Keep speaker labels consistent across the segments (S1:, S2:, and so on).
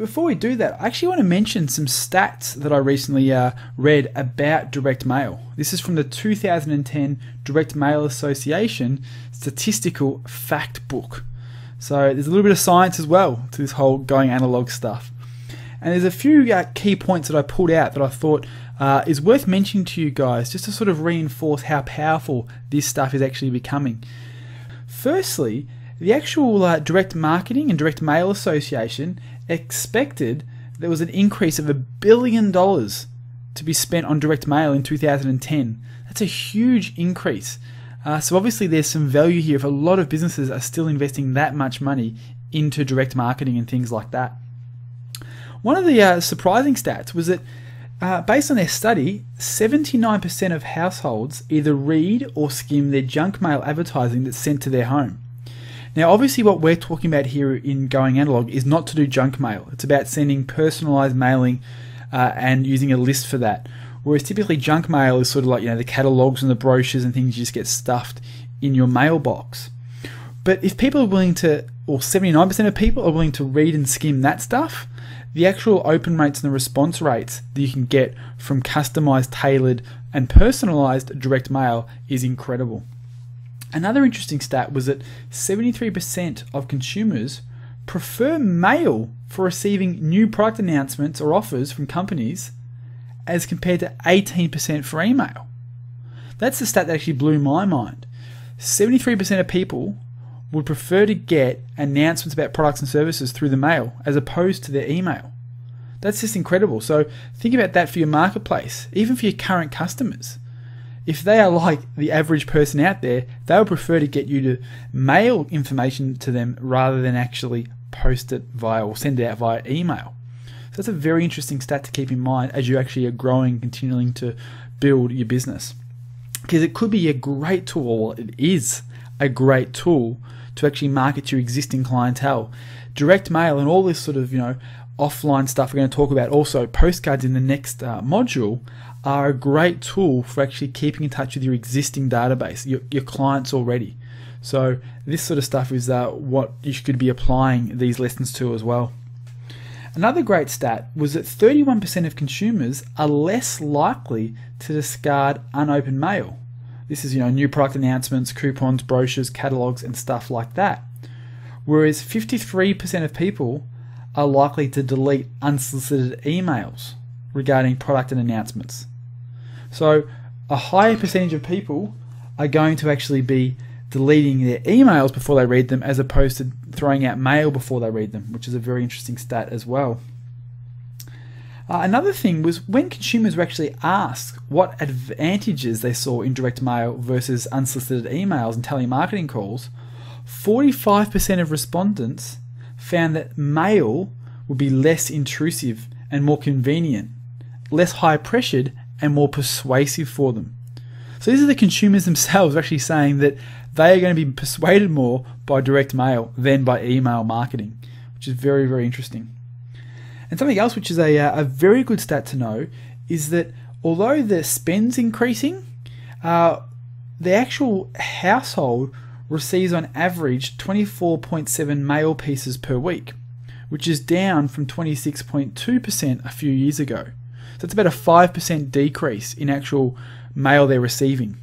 S1: before we do that, I actually want to mention some stats that I recently read about direct mail. This is from the 2010 Direct Mail Association Statistical Fact Book. So there's a little bit of science as well to this whole going analog stuff. And there's a few key points that I pulled out that I thought is worth mentioning to you guys, just to sort of reinforce how powerful this stuff is actually becoming. Firstly, the actual Direct Marketing and Direct Mail Association expected there was an increase of $1 billion to be spent on direct mail in 2010. That's a huge increase. So obviously there's some value here if a lot of businesses are still investing that much money into direct marketing and things like that. One of the surprising stats was that based on their study, 79% of households either read or skim their junk mail advertising that's sent to their home. Now obviously what we're talking about here in Going Analog is not to do junk mail. It's about sending personalized mailing and using a list for that. Whereas typically junk mail is sort of like, the catalogs and the brochures and things you just get stuffed in your mailbox. But if people are willing to, or 79% of people are willing to read and skim that stuff, the actual open rates and the response rates that you can get from customized, tailored and personalized direct mail is incredible. Another interesting stat was that 73% of consumers prefer mail for receiving new product announcements or offers from companies as compared to 18% for email. That's the stat that actually blew my mind. 73% of people would prefer to get announcements about products and services through the mail as opposed to their email. That's just incredible. So think about that for your marketplace, even for your current customers. If they are like the average person out there, they would prefer to get you to mail information to them rather than actually post it via or send it out via email. So that's a very interesting stat to keep in mind as you actually are growing, continuing to build your business. Because it could be a great tool, well, it is a great tool to actually market to your existing clientele. Direct mail and all this sort of, offline stuff we're going to talk about, also postcards in the next module, are a great tool for actually keeping in touch with your existing database, your clients already. So this sort of stuff is what you should be applying these lessons to as well. Another great stat was that 31% of consumers are less likely to discard unopened mail. This is, new product announcements, coupons, brochures, catalogs, and stuff like that. Whereas 53% of people are likely to delete unsolicited emails regarding product and announcements. So a higher percentage of people are going to actually be deleting their emails before they read them as opposed to throwing out mail before they read them, which is a very interesting stat as well. Another thing was when consumers were actually asked what advantages they saw in direct mail versus unsolicited emails and telemarketing calls, 45% of respondents found that mail would be less intrusive and more convenient, less high pressured and more persuasive for them. So these are the consumers themselves actually saying that they are going to be persuaded more by direct mail than by email marketing, which is very, very interesting. And something else which is a very good stat to know is that although the spend's increasing, the actual household receives on average 24.7 mail pieces per week, which is down from 26.2% a few years ago. So it's about a 5% decrease in actual mail they're receiving,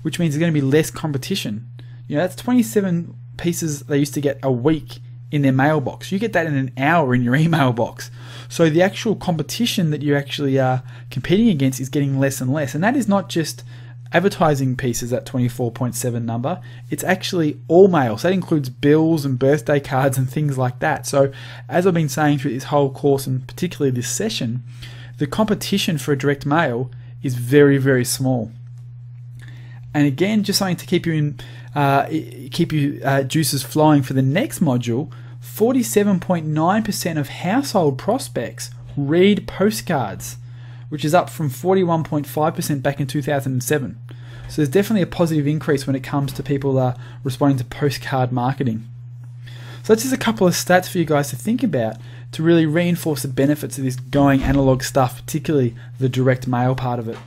S1: which means there's going to be less competition. That's 27 pieces they used to get a week in their mailbox. You get that in an hour in your email box. So the actual competition that you actually are competing against is getting less and less. And that is not just advertising pieces, that 24.7 number. It's actually all mail. So that includes bills and birthday cards and things like that. So as I've been saying through this whole course and particularly this session, the competition for direct mail is very, very small. And again, just something to keep you juices flowing for the next module, 47.9% of household prospects read postcards, which is up from 41.5% back in 2007. So there's definitely a positive increase when it comes to people responding to postcard marketing. So that's just a couple of stats for you guys to think about to really reinforce the benefits of this going analog stuff, particularly the direct mail part of it.